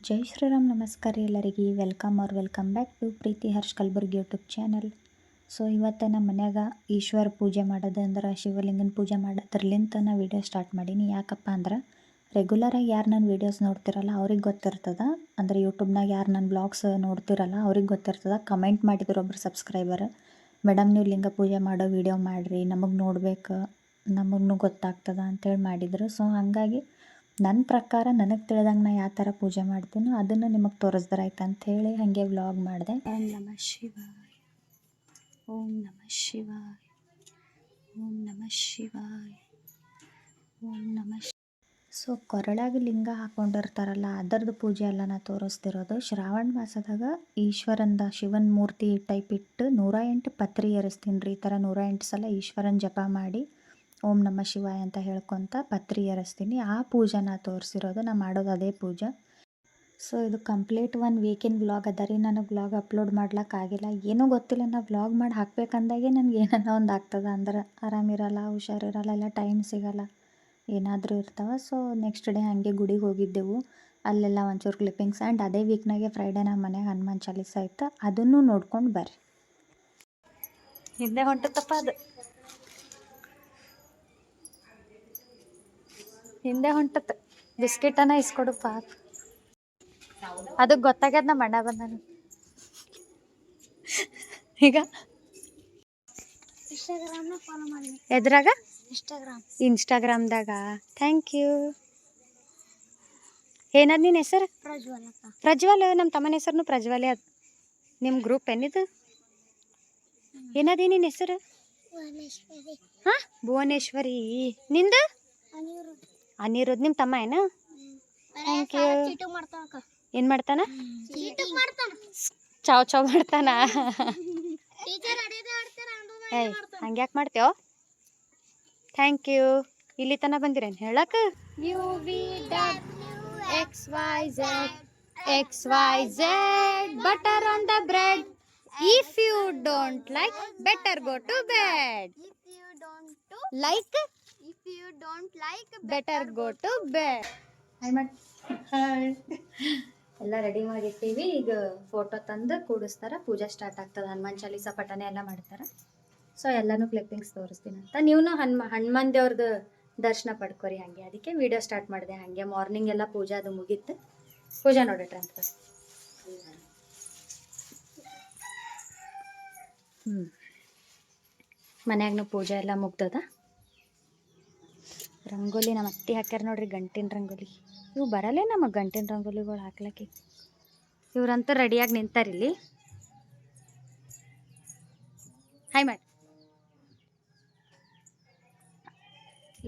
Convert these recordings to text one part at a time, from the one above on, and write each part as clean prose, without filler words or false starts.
ಜೈ ಶ್ರೀರಾಮ್. ನಮಸ್ಕಾರ ಎಲ್ಲರಿಗೆ. Welcome back to Preethi Harsh Kalaburagi YouTube channel. So ಇವತ್ತು ನಮ್ಮ ಮನ್ಯಾಗ ಈಶ್ವರ ಪೂಜೆ ಮಾಡೋದು ಅಂದ್ರೆ ಶಿವಲಿಂಗನ ಪೂಜೆ ಮಾಡೋದ್ರಲಿಂತ ನಾ ವೀಡಿಯೋ ಸ್ಟಾರ್ಟ್ ಮಾಡೀನಿ. ಯಾಕಪ್ಪ ಅಂದ್ರೆ ರೆಗ್ಯುಲರಾಗಿ ಯಾರು ನನ್ನ ವೀಡಿಯೋಸ್ ನೋಡ್ತಿರಲ್ಲ ಅವ್ರಿಗೆ ಗೊತ್ತಿರ್ತದೆ. ಅಂದರೆ ಯೂಟ್ಯೂಬ್ನಾಗ ಯಾರು ನನ್ನ ಬ್ಲಾಗ್ಸ್ ನೋಡ್ತಿರಲ್ಲ ಅವ್ರಿಗೆ ಗೊತ್ತಿರ್ತದೆ. ಕಮೆಂಟ್ ಮಾಡಿದ್ರು ಒಬ್ರು ಸಬ್ಸ್ಕ್ರೈಬರ್, ಮೇಡಮ್ ನೀವು ಲಿಂಗ ಪೂಜೆ ಮಾಡೋ ವೀಡಿಯೋ ಮಾಡಿರಿ, ನಮಗೆ ನೋಡ್ಬೇಕು, ನಮಗೂ ಗೊತ್ತಾಗ್ತದೆ ಅಂತೇಳಿ ಮಾಡಿದರು. ಸೊ ಹಾಗಾಗಿ ನನ್ನ ಪ್ರಕಾರ ನನಗೆ ತಿಳಿದಂಗೆ ನಾ ಯಾವ ಥರ ಪೂಜೆ ಮಾಡ್ತೀನೋ ಅದನ್ನು ನಿಮಗೆ ತೋರಿಸ್ದ್ರಾಯ್ತು ಅಂಥೇಳಿ ಹಾಗೆ ವ್ಲಾಗ್ ಮಾಡಿದೆ. ಓಂ ನಮಃ ಶಿವಾಯ, ಓಂ ನಮಃ ಶಿವಾಯ, ಓಂ ನಮಃ ಶಿವಾಯ, ಓಂ ನಮಃ. ಸೊ ಕೊರಳಾಗಿ ಲಿಂಗ ಹಾಕ್ಕೊಂಡಿರ್ತಾರಲ್ಲ ಅದರದ್ದು ಪೂಜೆ ಎಲ್ಲ ನಾ ತೋರಿಸ್ತಿರೋದು. ಶ್ರಾವಣ ಮಾಸದಾಗ ಈಶ್ವರಂದ ಶಿವನ ಮೂರ್ತಿ ಟೈಪ್ ಇಟ್ಟು 108 ಪತ್ರಿ ಏರಿಸ್ತೀನಿ ರೀ. ಈ ಥರ 108 ಸಲ ಈಶ್ವರನ ಜಪ ಮಾಡಿ ಓಂ ನಮಃ ಶಿವಾಯ ಅಂತ ಹೇಳ್ಕೊತ ಪತ್ರಿ ಏರಿಸ್ತೀನಿ. ಆ ಪೂಜೆ ನಾ ತೋರಿಸಿರೋದು. ನಾ ಮಾಡೋದು ಅದೇ ಪೂಜೆ. ಸೊ ಇದು ಕಂಪ್ಲೀಟ್ 1 ವೀಕಿನ ವ್ಲಾಗ್ ಅದ ರೀ. ನನಗೆ ವ್ಲಾಗ್ ಅಪ್ಲೋಡ್ ಮಾಡ್ಲಿಕ್ಕಾಗಿಲ್ಲ, ಏನೂ ಗೊತ್ತಿಲ್ಲ. ನಾ ವ್ಲಾಗ್ ಮಾಡಿ ಹಾಕ್ಬೇಕಂದಾಗೆ ನನಗೆ ಏನಾರ ಒಂದು ಆಗ್ತದೆ. ಅಂದ್ರೆ ಆರಾಮಿರಲ್ಲ, ಹುಷಾರಿರಲ್ಲ, ಎಲ್ಲ ಟೈಮ್ ಸಿಗೋಲ್ಲ, ಏನಾದರೂ ಇರ್ತಾವೆ. ಸೊ ನೆಕ್ಸ್ಟ್ ಡೇ ಹಾಗೆ ಗುಡಿಗೆ ಹೋಗಿದ್ದೆವು. ಅಲ್ಲೆಲ್ಲ ಒಂಚೂರು ಕ್ಲಿಪ್ಪಿಂಗ್ಸ್. ಆ್ಯಂಡ್ ಅದೇ ವೀಕ್ನಾಗೆ ಫ್ರೈಡೇ ನಮ್ಮ ಮನೆಗೆ ಹನುಮಾನ್ ಚಾಲೀಸ ಇತ್ತು, ಅದನ್ನು ನೋಡ್ಕೊಂಡು ಬರ್ರಿ. ಹಿಂದೆ ಹೊಂಟತ್ತಪ್ಪ ಅದು, ಹಿಂದೆ ಹೊಂಟತ್ತು. ಬಿಸ್ಕಿಟನ್ನ ಇಸ್ಕೊಡು ಪಾಪ. ಅದಕ್ಕೆ ಗೊತ್ತಾಗ್ಯದ ನಮ್ಮ ಅಣ್ಣ ಬಂದನು. ಈಗ ಎದ್ರಾಗ ಇನ್ಸ್ಟಾಗ್ರಾಮ್ದಾಗ. Thank you. ಏನದು ನಿನ್ನ ಹೆಸರು? ಪ್ರಜ್ವಲ್. ನಮ್ಮ ತಮ್ಮನ ಹೆಸರು ಪ್ರಜ್ವಲೇ. ಅದು ನಿಮ್ಮ ಗ್ರೂಪ್ ಏನಿದು? ಏನದು ನಿನ್ನ ಹೆಸರು? ಹಾಂ, ಭುವನೇಶ್ವರಿ. ನಿಂದು? ಅನಿರುದ್. ನಿಮ್ಮ ತಮ್ಮ ಏನು? Thank you. ಏನು ಮಾಡ್ತಾನ? ಚಾವ್ ಚಾವ್ ಮಾಡ್ತಾನ. ಏಯ್ ಹಂಗ್ಯಾಕೆ ಮಾಡ್ತೇವ? Thank you. ಇಲ್ಲಿ ತನಕ ಬಂದಿರೇನು ಹೇಳಕ್ಕೆ? XYZ butter on the bread. If you don't like, better go to bed. If you don't like, better go to bed. Hi. ಎಲ್ಲ ರೆಡಿ ಮಾಡಿರ್ತೀವಿ. ಈಗ ಫೋಟೋ ತಂದು ಕೂಡಿಸ್ತಾರೆ, ಪೂಜೆ ಸ್ಟಾರ್ಟ್ ಆಗ್ತದೆ. ಹನುಮಾನ್ ಚಾಲೀಸ ಪಠನೆ ಎಲ್ಲ ಮಾಡ್ತಾರೆ. ಸೊ ಎಲ್ಲನೂ ಕ್ಲಿಪ್ಪಿಂಗ್ಸ್ ತೋರಿಸ್ತೀನಿ ಅಂತ. ನೀವು ಹನುಮಾನ್ ದೇವ್ರದ್ದು ದರ್ಶನ ಪಡ್ಕೊರಿ ಹಾಗೆ. ಅದಕ್ಕೆ ವಿಡಿಯೋ ಸ್ಟಾರ್ಟ್ ಮಾಡಿದೆ ಹಾಗೆ. ಮಾರ್ನಿಂಗ್ ಎಲ್ಲ ಪೂಜೆ ಅದು ಮುಗೀತು. ಪೂಜೆ ನೋಡಿಟ್ರೆ ಅಂತ. ಮನ್ಯಾಗನು ಪೂಜೆ ಎಲ್ಲ ಮುಗ್ದದ. ರಂಗೋಲಿ ನಮ್ಮ ಅತ್ತಿ ಹಾಕ್ಯಾರ ನೋಡ್ರಿ, ಗಂಟಿನ ರಂಗೋಲಿ. ಇವು ಬರಲ್ಲೇ ನಮಗೆ ಗಂಟಿನ ರಂಗೋಲಿಗಳು ಹಾಕ್ಲಕ್ಕೆ. ಇವ್ರಂತೂ ರೆಡಿಯಾಗಿ ನಿಂತಾರಿಲ್ಲಿ. ಹಾಯ್ ಮಾಡಿ.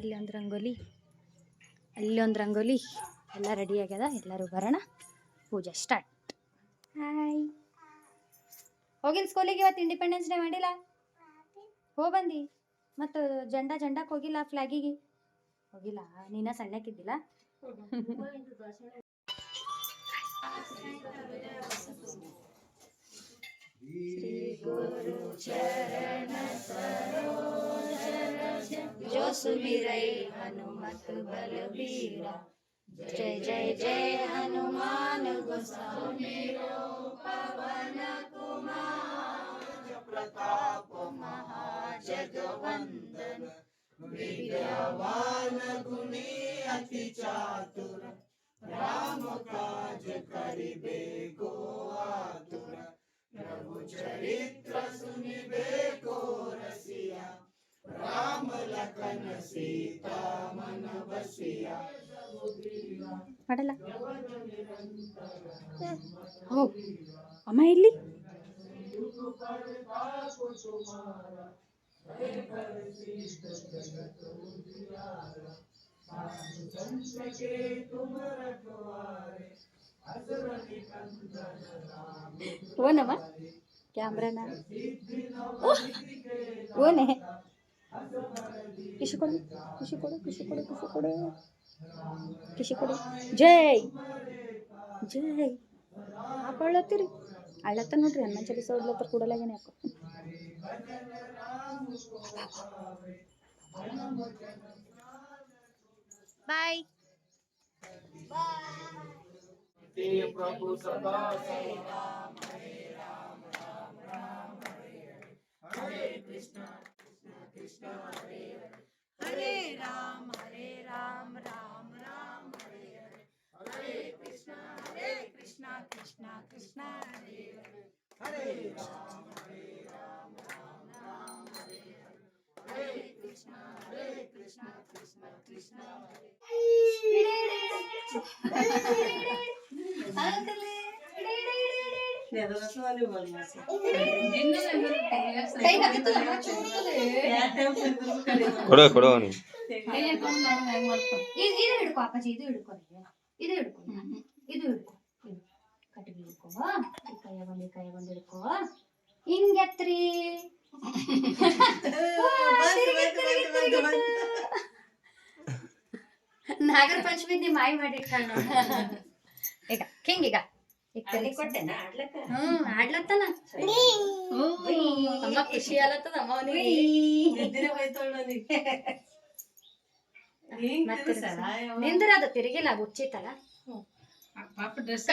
ಇಲ್ಲೊಂದು ರಂಗೋಲಿ, ಅಲ್ಲೊಂದು ರಂಗೋಲಿ, ಎಲ್ಲ ರೆಡಿ ಆಗ್ಯದ. ಎಲ್ಲರೂ ಬರೋಣ, ಪೂಜೆ ಸ್ಟಾರ್ಟ್. ಹಾಯ್. ಹೋಗಿಲ್ಲ ಸ್ಕೂಲಿಗೆ? ಇವತ್ತು ಇಂಡಿಪೆಂಡೆನ್ಸ್ ಡೇ ಮಾಡಿಲ್ಲ? ಹೋಗ್ಬಂದು ಮತ್ತು ಜಂಡಕ್ಕೆ ಹೋಗಿಲ್ಲ? ಫ್ಲಾಗಿಗೆ ಹೋಗಿಲ್ಲ? ನೀನ ಸಣ್ಣಕ್ಕಿದ್ದಿಲ್ಲ? जो सुमिरई हनुमत बलबीर, जय जय जय हनुमान गोसावी पवन कुमार, प्रताप महाजगवंदन विद्यावान गुणी अति चातुर, राम काज करिबे को आतुर, प्रभु चरित्र सुनिबे को रसिया, राम लखन सीता मन बसिया. ಮಾಡಲ್ಲ ಹೋ ಅಮ್ಮ ಇಲ್ಲಿ. ಓನಮ್ಮ ಕ್ಯಾಮ್ರಾನ ಓನೇ. ಖುಷಿ ಕೊಡು, ಖುಷಿ ಕೊಡು, ಖುಷಿ ಕೊಡು, ಖುಷಿ ಕೊಡು, ಖುಷಿ ಕೊಡು. ಜೈ ಜೈ. ಹಾಕೊಳ್ಳತ್ತೀರಿ ಅಳ್ಳತ್ತ ನೋಡ್ರಿ. ಹನುಮಾನ್ ಚಾಲೀಸ ಓದ್ಲತ್ತರ ಕೂಡಲಾಗೇನೆ ಯಾಕೋ. ಬಾಯ್. हे प्रभु सदा हरे कृष्ण कृष्ण हरे हरे राम राम राम हरे हरे हरे कृष्ण कृष्ण कृष्ण हरे हरे राम राम राम हरे हरे कृष्ण कृष्ण कृष्ण हरे ಕೊಡೋ ನೀ ಇದು ಹಿಡ್ಕೊ ಅಪ್ಪಾಜಿ, ಇದು ಹಿಡ್ಕೊ, ಇದು ಹಿಡ್ಕೊ, ಇದು ಹಿಡ್ಕೊ, ಕಟ್ಟಿಗೆ ಹಿಡ್ಕೊ, ಈ ಕೈಯಾಗೊಂದು ಹಿಡ್ಕೊ, ಹಿಂಗೆತ್ರಿ. ನಾಗರ ಪಂಚಮಿ ನಿಮ್ಮ ಮಾಯಿ ಮಾಡಿ ಇಟ್ಕೊಂಡು ಈಗ ಹಿಂಗೀಗ ಆಡ್ಲತ್ತನ ಅಮ್ಮ ಖುಷಿ ಆಲತ್ತದ ಅಮ್ಮ ನಿಂದ್ರ ಅದು ತಿರುಗಿಲ್ಲ ಹುಚ್ಚಿತ್ತಲ್ಲ ಡ್ರೆಸ್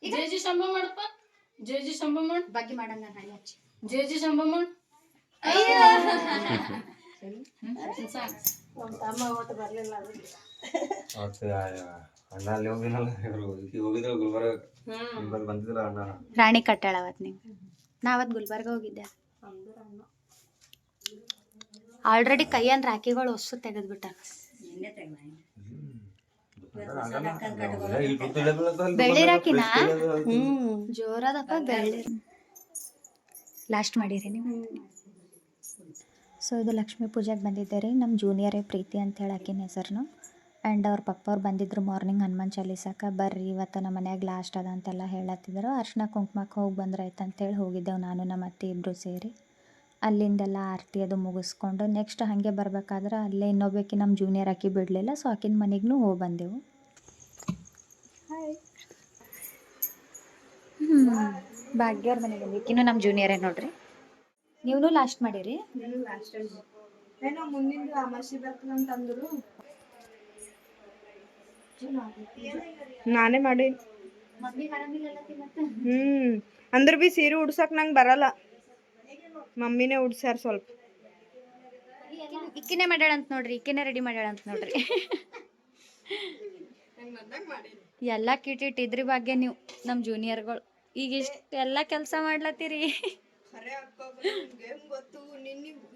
ಜೇಜಿ ಶಂಭ ಮಾಡಪ್ಪ ಜೇಜಿ ಶಂಭ ಮಾಡ ಬಗ್ಗೆ ಮಾಡಂಗ ಹಣ್ಣಿ ಹಚ್ಚಿ ಜೇಜಿ ಶಂಭ ಮಾಡ ತಮ್ಮ ಅವತ್ತು ಬರ್ಲಿಲ್ಲ ಅಣ್ಣ ಅಲ್ಲಿ ಹೋಗಿನಲ್ಲ ಹೋಗಿದ್ರು ಗುಲ್ಬರ್ಗ ಬಂದಿದ್ರ ಅಣ್ಣ ರಾಣಿ ಕಟ್ಟಾಳ ಅವತ್ತು ನೀವು ನಾವತ್ತು ಗುಲ್ಬರ್ಗ ಹೋಗಿದ್ದೆ ಆಲ್ರೆಡಿ ಕೈಯನ್ ರಾಖಿಗಳು ಹೊಸ ತೆಗೆದ್ಬಿಟ್ಟ ಬೆಳ್ಳಿ ರಾಕಿನ ಜೋರದಪ್ಪ ಬೆಳ್ಳಿ ಲಾಸ್ಟ್ ಮಾಡಿರಿ ನೀವು ಸೊ ಇದು ಲಕ್ಷ್ಮೀ ಪೂಜೆಗೆ ಬಂದಿದ್ದೆ ರೀ ನಮ್ಮ ಜೂನಿಯರೇ ಪ್ರೀತಿ ಅಂತ ಹೇಳಿ ಆಕಿನ ಹೆಸರು ಆ್ಯಂಡ್ ಅವ್ರ ಪಪ್ಪ ಅವ್ರು ಬಂದಿದ್ರು ಮಾರ್ನಿಂಗ್ ಹನುಮಾನ್ ಚಾಲೀಸಕ್ಕೆ ಬರ್ರಿ ಇವತ್ತು ನಮ್ಮ ಮನ್ಯಾಗ ಲಾಸ್ಟ್ ಅದ ಅಂತೆಲ್ಲ ಹೇಳತ್ತಿದ್ರು ಅರ್ಶಿನ ಕುಂಕುಮಕ್ಕೆ ಹೋಗಿ ಬಂದ್ರಾಯ್ತು ಅಂತೇಳಿ ಹೋಗಿದ್ದೆವು ನಾನು ನಮ್ಮ ಅತ್ತೆ ಇಬ್ಬರು ಸೇರಿ ಅಲ್ಲಿಂದೆಲ್ಲ ಆರತಿ ಅದು ಮುಗಿಸ್ಕೊಂಡು ನೆಕ್ಸ್ಟ್ ಹಾಗೆ ಬರ್ಬೇಕಾದ್ರೆ ಅಲ್ಲೇ ಇನ್ನೊಬ್ಬಾಕಿ ನಮ್ಮ ಜೂನಿಯರ್ ಆಕಿ ಬಿಡಲಿಲ್ಲ ಸೊ ಆಕಿನ ಮನೆಗೂ ಹೋಗಿ ಬಂದೆವು ಭಾಗ್ಯವ್ರ ಮನೆಗೆ ಬಂದಿಕ್ಕಿನ್ನು ನಮ್ಮ ಜೂನಿಯರೇ ನೋಡ್ರಿ ನೀವು ಲಾಸ್ಟ್ ಮಾಡಿರಿ ಏನೋ ಮುಂದಿನ ಅಮಾಸಿ ಬರ್ತದಂತಂದ್ರು ನಾನೇ ಮಾಡಿ ಅಂದ್ರ ಬಿ ಸೀರೆ ಉಡ್ಸಕ್ ನಂಗೆ ಬರಲ್ಲ ಮಮ್ಮಿನೇ ಉಡ್ಸ್ಯಾರ ಸ್ವಲ್ಪ ಇಕ್ಕಿನೇ ಮಾಡ್ಯಾಳಂತ ನೋಡ್ರಿ ಇಕ್ಕಿನೇ ರೆಡಿ ಮಾಡ್ಯಾಳಂತ ನೋಡ್ರಿ ಎಲ್ಲ ಕಿಟ್ಟಿಟ್ಟು ಇದ್ರಿ ಬಗ್ಗೆ ನೀವು ನಮ್ಮ ಜೂನಿಯರ್ಗಳು ಈಗ ಇಷ್ಟು ಎಲ್ಲ ಕೆಲಸ ಮಾಡ್ಲತ್ತೀರಿ ಗೊತ್ತು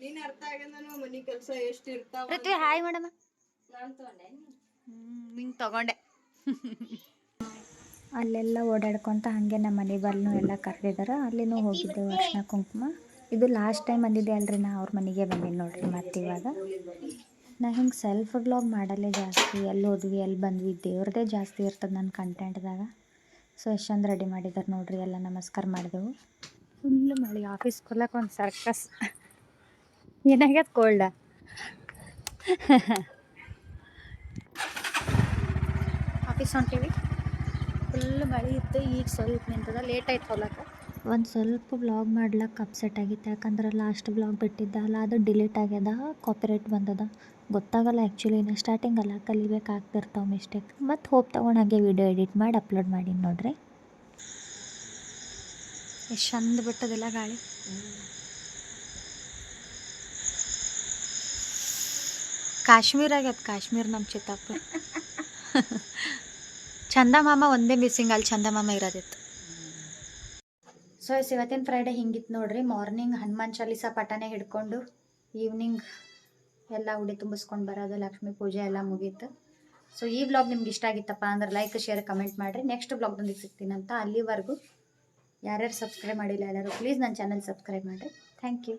ನಿನ್ನ ಅರ್ಥ ಆಗ್ಯದ ಮನಿ ಕೆಲಸ ಎಷ್ಟು ಇರ್ತಾವ ಪೃಥ್ವಿ ಹಾಯ್ ಮೇಡಮ್ ನಿಂಗೆ ತಗೊಂಡೆ ಅಲ್ಲೆಲ್ಲ ಓಡಾಡ್ಕೊತ ಹಾಗೆ ನಮ್ಮ ಮನೆ ಬಲ್ನು ಎಲ್ಲ ಕರೆದಿದ್ದಾರೆ ಅಲ್ಲಿನೂ ಹೋಗಿದ್ದೆವು ಅರ್ಶಿನ ಕುಂಕುಮ ಇದು ಲಾಸ್ಟ್ ಟೈಮ್ ಬಂದಿದ್ದೆ ಅಲ್ರಿ ನಾ ಅವ್ರ ಮನೆಗೆ ಬಂದೀನಿ ನೋಡ್ರಿ ಮತ್ತು ಇವಾಗ ನಾ ಹಿಂಗೆ ಸೆಲ್ಫ್ ಬ್ಲಾಗ್ ಮಾಡಲ್ಲೇ ಜಾಸ್ತಿ ಎಲ್ಲಿ ಹೋದ್ವಿ ಎಲ್ಲಿ ಬಂದ್ವಿ ದೇವ್ರದೇ ಜಾಸ್ತಿ ಇರ್ತದೆ ನನ್ನ ಕಂಟೆಂಟ್ದಾಗ ಸೊ ಎಷ್ಟು ಚಂದ ರೆಡಿ ಮಾಡಿದ್ದಾರೆ ನೋಡ್ರಿ ಎಲ್ಲ ನಮಸ್ಕಾರ ಮಾಡಿದೆವು ಫುಲ್ಲು ಮಳೆ ಆಫೀಸ್ ಕೊಲ್ಲಕ್ಕೆ ಒಂದು ಸರ್ಕಸ್ ಏನಾಗ್ಯದ ಕೋಲ್ಡ ಆಫೀಸ್ ಹೊಂಟೀವಿ ಫುಲ್ ಮಳೆ ಇತ್ತು ಈಗ ಸ್ವಲ್ಪ ನಿಂತದ ಲೇಟ್ ಆಯ್ತು ಹೊಲಕ್ಕೆ ಒಂದು ಸ್ವಲ್ಪ ಬ್ಲಾಗ್ ಮಾಡ್ಲಿಕ್ಕೆ ಅಪ್ಸೆಟ್ ಆಗಿತ್ತು ಯಾಕಂದ್ರೆ ಲಾಸ್ಟ್ ಬ್ಲಾಗ್ ಬಿಟ್ಟಿದ್ದಲ್ಲ ಅದು ಡಿಲೀಟ್ ಆಗ್ಯದ ಕಾಪಿರೈಟ್ ಬಂದದ ಗೊತ್ತಾಗಲ್ಲ ಆ್ಯಕ್ಚುಲಿ ಇನ್ನು ಸ್ಟಾರ್ಟಿಂಗ್ ಅಲ್ಲ ಕಲಿಬೇಕಾಗ್ತಿರ್ತಾವೆ ಮಿಸ್ಟೇಕ್ ಮತ್ತು ಹೋಪ್ ತೊಗೊಂಡು ಹಾಗೆ ವಿಡಿಯೋ ಎಡಿಟ್ ಮಾಡಿ ಅಪ್ಲೋಡ್ ಮಾಡೀನಿ ನೋಡ್ರಿ ಎಷ್ಟು ಚಂದ ಬಿಟ್ಟದಿಲ್ಲ ಗಾಳಿ ಕಾಶ್ಮೀರ ಆಗ್ಯದ ಕಾಶ್ಮೀರ ನಮ್ಮ ಚಿತ್ತಾಪುರ ಚಂದಮಾಮ ಒಂದೇ ಮಿಸ್ಸಿಂಗ್ ಅಲ್ಲಿ ಚಂದಮಾಮ ಇರೋದಿತ್ತು ಸೊ ಇವತ್ತಿನ ಫ್ರೈಡೇ ಹಿಂಗಿತ್ತು ನೋಡ್ರಿ ಮಾರ್ನಿಂಗ್ ಹನುಮಾನ್ ಚಾಲೀಸ ಪಠನೆ ಹಿಡ್ಕೊಂಡು ಈವ್ನಿಂಗ್ ಎಲ್ಲ ಉಡಿ ತುಂಬಿಸ್ಕೊಂಡು ಬರೋದು ಲಕ್ಷ್ಮೀ ಪೂಜೆ ಎಲ್ಲ ಮುಗೀತು ಸೊ ಈ ವ್ಲಾಗ್ ನಿಮ್ಗೆ ಇಷ್ಟ ಆಗಿತ್ತಪ್ಪ ಅಂದ್ರೆ ಲೈಕ್ ಶೇರ್ ಕಮೆಂಟ್ ಮಾಡಿರಿ ನೆಕ್ಸ್ಟ್ ವ್ಲಾಗ್ದೊಂದಿಗೆ ಸಿಗ್ತೀನಂತ ಅಲ್ಲಿವರೆಗೂ ಯಾರ್ಯಾರು ಸಬ್ಸ್ಕ್ರೈಬ್ ಮಾಡಿಲ್ಲ ಎಲ್ಲರೂ ಪ್ಲೀಸ್ ನನ್ನ ಚಾನಲ್ ಸಬ್ಸ್ಕ್ರೈಬ್ ಮಾಡಿರಿ ಥ್ಯಾಂಕ್ ಯು